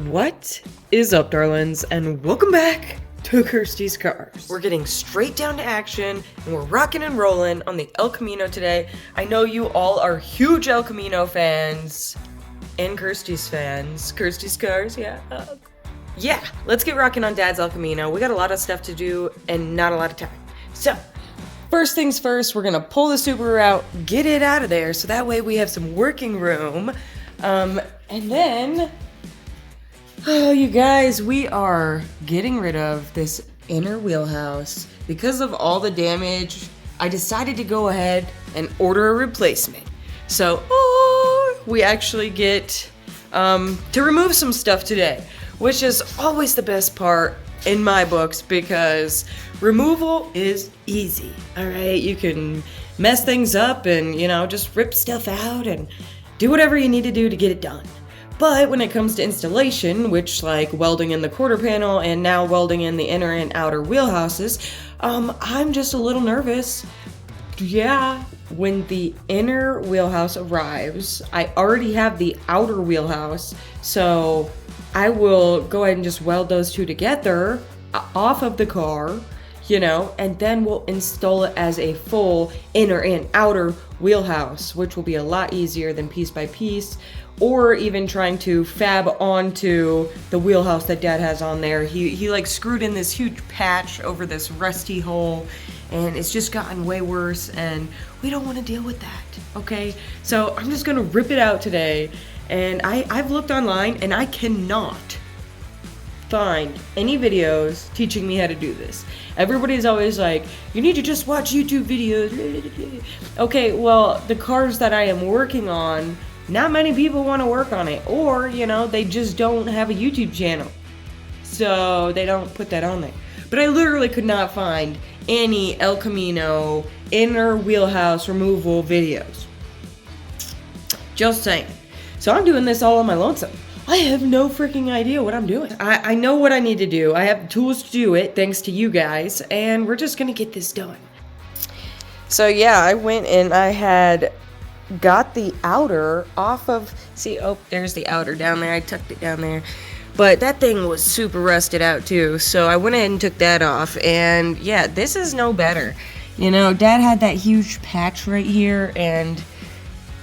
What is up, darlings, and welcome back to Kirsties'Karz. We're getting straight down to action, and we're rocking and rolling on the El Camino today. I know you all are huge El Camino fans, and Kirsti's fans. Kirsties'Karz, yeah. Yeah, let's get rocking on Dad's El Camino. We got a lot of stuff to do, and not a lot of time. So, first things first, we're gonna pull the Subaru out, get it out of there, so that way we have some working room. And then... oh, you guys, we are getting rid of this inner wheelhouse. Because of all the damage, I decided to go ahead and order a replacement. So, we actually get to remove some stuff today, which is always the best part in my books because removal is easy, all right? You can mess things up and, you know, just rip stuff out and do whatever you need to do to get it done. But when it comes to installation, which like welding in the quarter panel and now welding in the inner and outer wheelhouses, I'm just a little nervous. Yeah, when the inner wheelhouse arrives, I already have the outer wheelhouse, so I will go ahead and just weld those two together off of the car, you know, and then we'll install it as a full inner and outer wheelhouse, which will be a lot easier than piece by piece, or even trying to fab onto the wheelhouse that Dad has on there. He like screwed in this huge patch over this rusty hole, and it's just gotten way worse, and we don't want to deal with that, okay? So I'm just gonna rip it out today, and I've looked online, and I cannot find any videos teaching me how to do this. Everybody's always like, you need to just watch YouTube videos. Okay, well, the cars that I am working on, not many people want to work on it, or, you know, they just don't have a YouTube channel, so they don't put that on there. But I literally could not find any El Camino inner wheelhouse removal videos. Just saying. So I'm doing this all on my lonesome. I have no freaking idea what I'm doing. I know what I need to do. I have the tools to do it, thanks to you guys, and we're just gonna get this done. So yeah, I went and I had got the outer off of, see, oh, there's the outer down there. I tucked it down there. But that thing was super rusted out too, so I went ahead and took that off, and yeah, this is no better. You know, Dad had that huge patch right here, and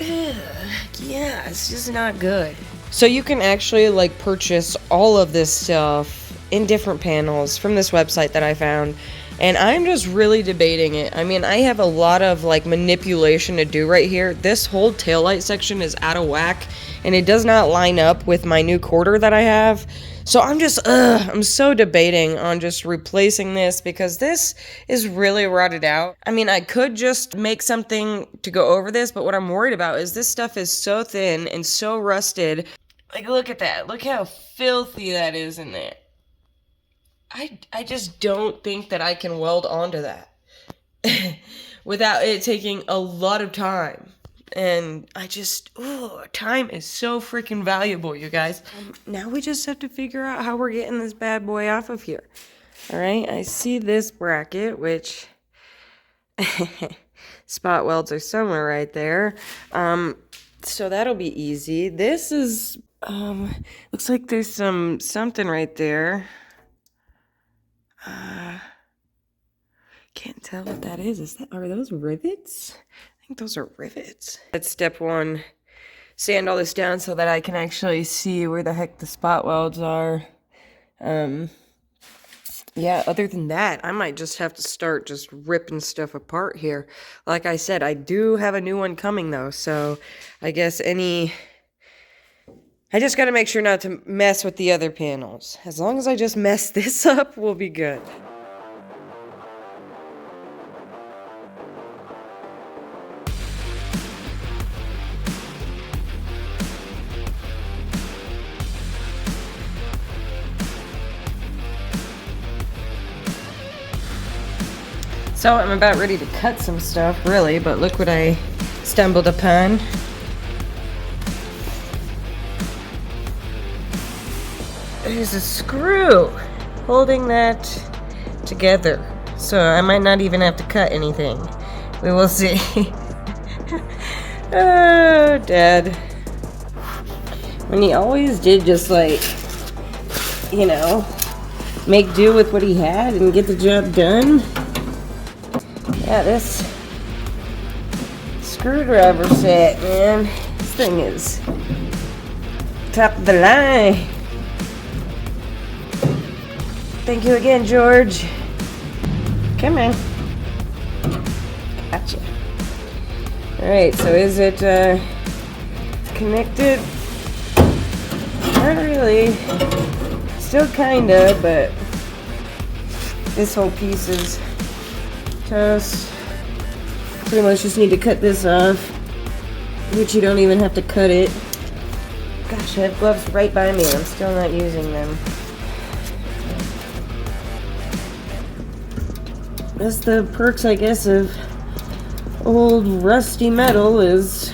yeah, it's just not good. So you can actually like purchase all of this stuff in different panels from this website that I found. And I'm just really debating it. I mean, I have a lot of like manipulation to do right here. This whole taillight section is out of whack, and it does not line up with my new quarter that I have. So I'm so debating on just replacing this because this is really rotted out. I mean, I could just make something to go over this, but what I'm worried about is this stuff is so thin and so rusted. Like, look at that. Look how filthy that is in there. I just don't think that I can weld onto that without it taking a lot of time. And time is so freaking valuable, you guys. Now we just have to figure out how we're getting this bad boy off of here. All right, I see this bracket, which spot welds are somewhere right there. So that'll be easy. This is, looks like there's something right there. Can't tell what that is. Are those rivets? I think those are rivets. That's step one. Sand all this down so that I can actually see where the heck the spot welds are. Yeah, other than that, I might just have to start just ripping stuff apart here. Like I said, I do have a new one coming though, so I guess I just gotta make sure not to mess with the other panels. As long as I just mess this up, we'll be good. So I'm about ready to cut some stuff, really, but look what I stumbled upon. There's a screw holding that together, so I might not even have to cut anything. We will see. Oh, Dad. When he always did just like you know, make do with what he had and get the job done. Yeah, this screwdriver set, man, this thing is top of the line. Thank you again, George. Come on. Gotcha. Alright, so is it connected? Not really. Still kinda, but this whole piece is toast. Pretty much just need to cut this off, which you don't even have to cut it. Gosh, I have gloves right by me. I'm still not using them. That's the perks, I guess, of old rusty metal is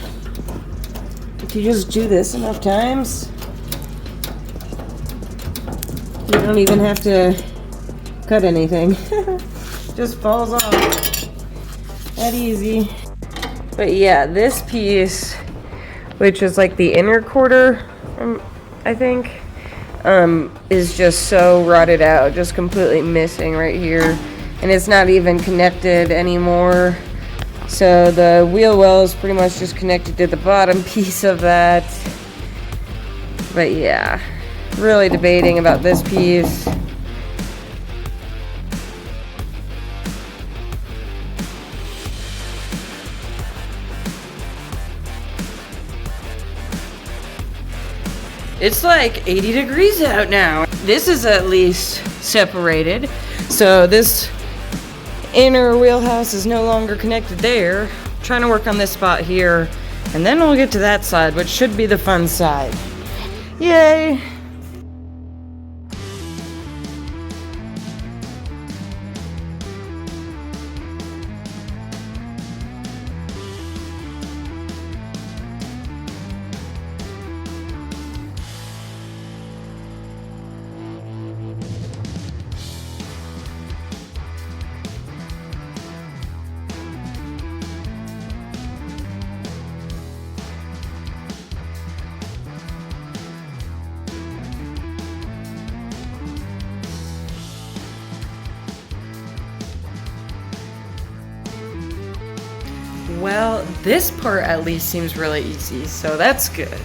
if you just do this enough times, you don't even have to cut anything. Just falls off. That easy. But yeah, this piece, which is like the inner quarter, I think, is just so rotted out, just completely missing right here. And it's not even connected anymore. So the wheel well is pretty much just connected to the bottom piece of that. But yeah, really debating about this piece. It's like 80 degrees out now. This is at least separated. So this inner wheelhouse is no longer connected there. I'm trying to work on this spot here, and then we'll get to that side, which should be the fun side. Yay! Well, this part at least seems really easy, so that's good.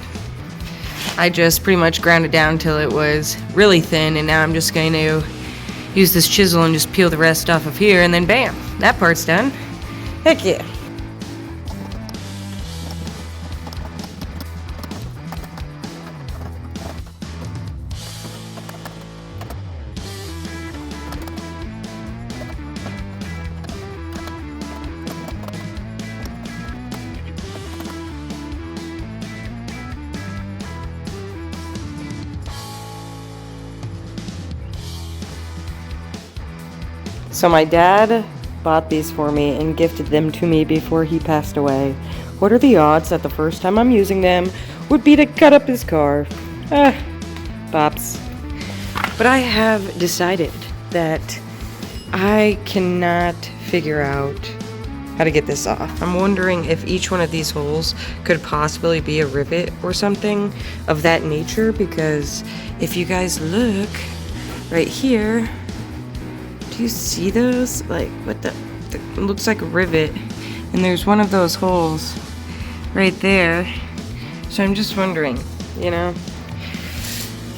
I just pretty much ground it down till it was really thin, and now I'm just going to use this chisel and just peel the rest off of here, and then bam, that part's done. Heck yeah. So my dad bought these for me and gifted them to me before he passed away. What are the odds that the first time I'm using them would be to cut up his car? Bops. But I have decided that I cannot figure out how to get this off. I'm wondering if each one of these holes could possibly be a rivet or something of that nature, because if you guys look right here, do you see those? Like, what the it looks like a rivet, and there's one of those holes right there. So I'm just wondering, you know,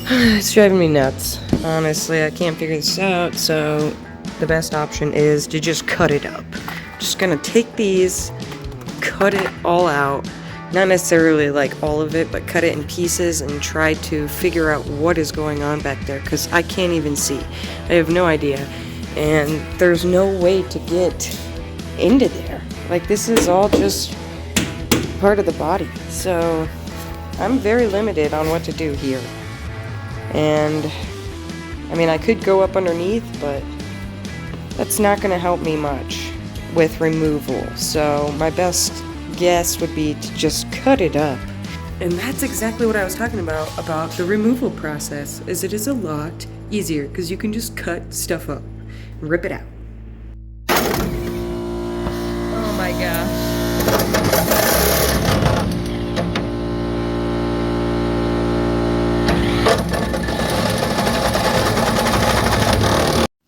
it's driving me nuts. Honestly, I can't figure this out, so the best option is to just cut it up. Just gonna take these, cut it all out, not necessarily like all of it, but cut it in pieces and try to figure out what is going on back there, because I can't even see. I have no idea. And there's no way to get into there. Like, this is all just part of the body. So I'm very limited on what to do here. And I mean, I could go up underneath, but that's not gonna help me much with removal. So my best guess would be to just cut it up. And that's exactly what I was talking about the removal process, is it is a lot easier because you can just cut stuff up. Rip it out. Oh my gosh.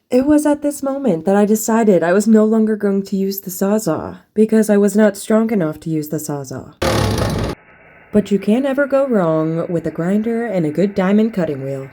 It was at this moment that I decided I was no longer going to use the Sawzall because I was not strong enough to use the Sawzall. But you can't ever go wrong with a grinder and a good diamond cutting wheel.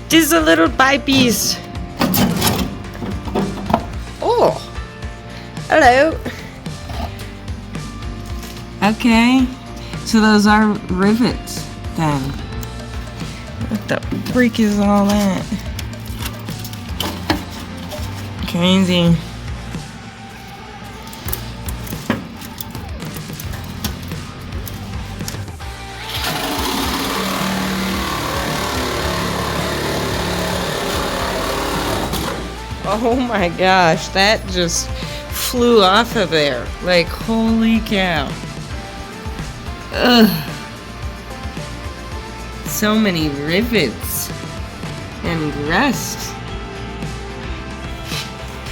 Just a little bite piece. Oh, hello. Okay, so those are rivets then. What the freak is all that? Crazy. Oh my gosh, that just flew off of there. Like, holy cow. Ugh. So many rivets and rust.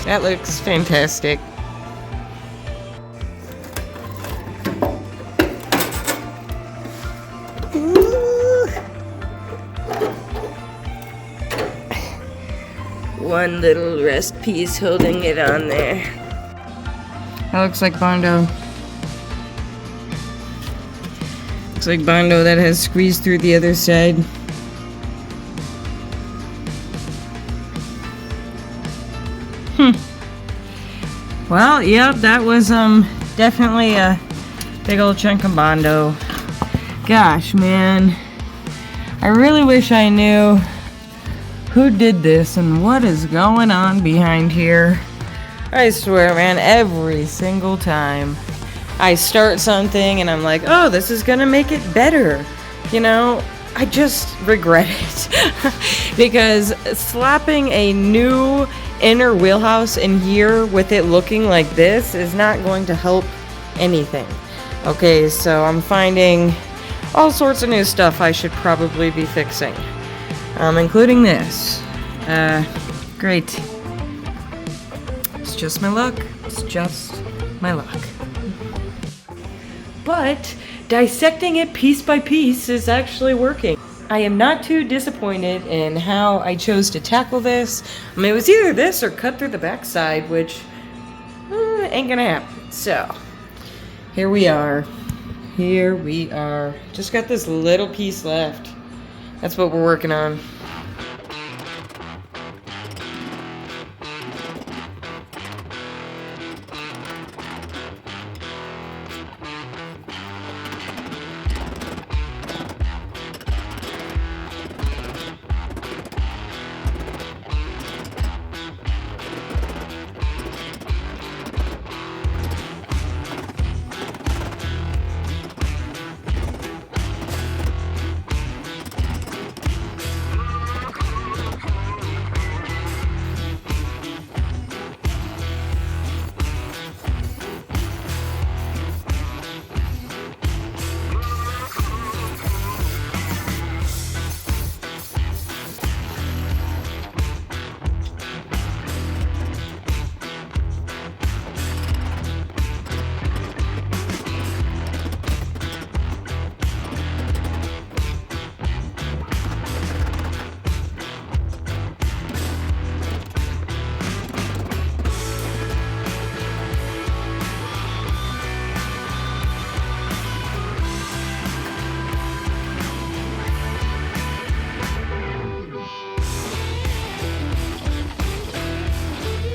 That looks fantastic. One little rest piece holding it on there. That looks like Bondo. Looks like Bondo that has squeezed through the other side. Well, yep, that was definitely a big old chunk of Bondo. Gosh, man. I really wish I knew who did this and what is going on behind here. I swear, man, every single time I start something and I'm like, oh, this is gonna make it better, you know, I just regret it. Because slapping a new inner wheelhouse in here with it looking like this is not going to help anything. Okay, so I'm finding all sorts of new stuff I should probably be fixing. Including this. Great. It's just my luck. It's just my luck. But dissecting it piece by piece is actually working. I am not too disappointed in how I chose to tackle this. I mean, it was either this or cut through the backside, which ain't gonna happen. So, here we are. Here we are. Just got this little piece left. That's what we're working on.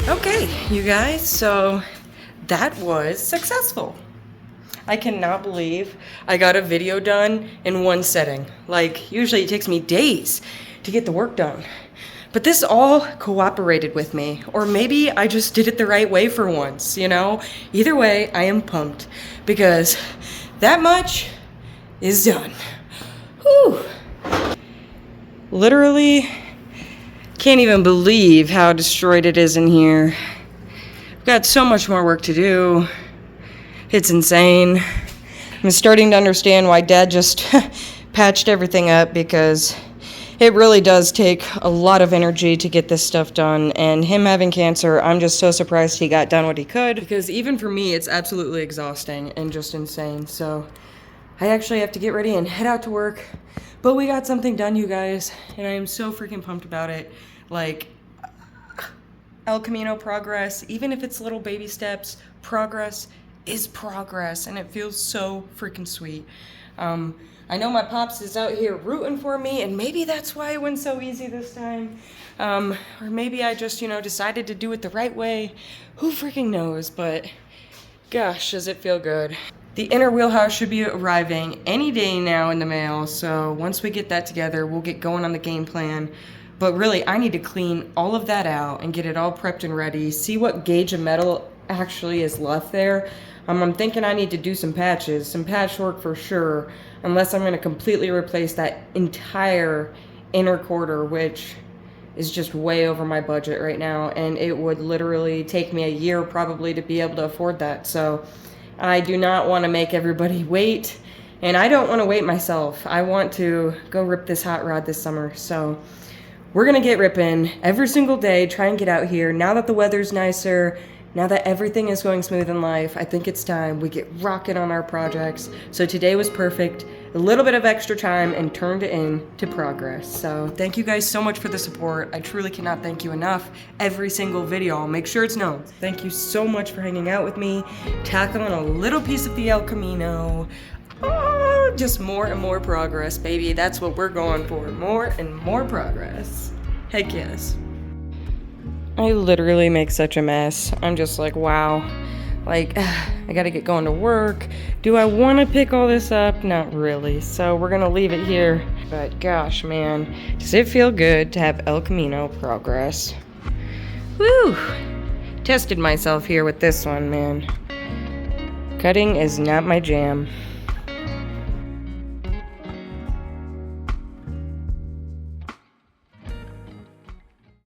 Okay, you guys, so that was successful. I cannot believe I got a video done in one setting. Like, usually it takes me days to get the work done. But this all cooperated with me, or maybe I just did it the right way for once, you know? Either way, I am pumped because that much is done. Whew. Literally can't even believe how destroyed it is in here. I've got so much more work to do. It's insane. I'm starting to understand why Dad just patched everything up, because it really does take a lot of energy to get this stuff done, and him having cancer, I'm just so surprised he got done what he could, because even for me, it's absolutely exhausting and just insane. So I actually have to get ready and head out to work, but we got something done, you guys, and I am so freaking pumped about it. Like, El Camino progress, even if it's little baby steps, progress is progress, and it feels so freaking sweet. I know my pops is out here rooting for me, and maybe that's why it went so easy this time. Or maybe I just, decided to do it the right way. Who freaking knows, but gosh, does it feel good. The inner wheelhouse should be arriving any day now in the mail, so once we get that together, we'll get going on the game plan. But really, I need to clean all of that out and get it all prepped and ready, see what gauge of metal actually is left there. I'm thinking I need to do some patches, some patchwork for sure, unless I'm going to completely replace that entire inner quarter, which is just way over my budget right now, and it would literally take me a year probably to be able to afford that. So I do not want to make everybody wait, and I don't want to wait myself. I want to go rip this hot rod this summer, so we're going to get ripping every single day, try and get out here. Now that the weather's nicer, now that everything is going smooth in life, I think it's time we get rocking on our projects. So today was perfect, a little bit of extra time, and turned it into progress. So thank you guys so much for the support. I truly cannot thank you enough. Every single video, I'll make sure it's known. Thank you so much for hanging out with me, tackling a little piece of the El Camino. Oh, just more and more progress, baby. That's what we're going for, more and more progress. Heck yes. I literally make such a mess. I'm just like, wow. Like, I gotta get going to work. Do I want to pick all this up? Not really. So we're gonna leave it here. But gosh, man, does it feel good to have El Camino progress? Woo! Tested myself here with this one, man. Cutting is not my jam.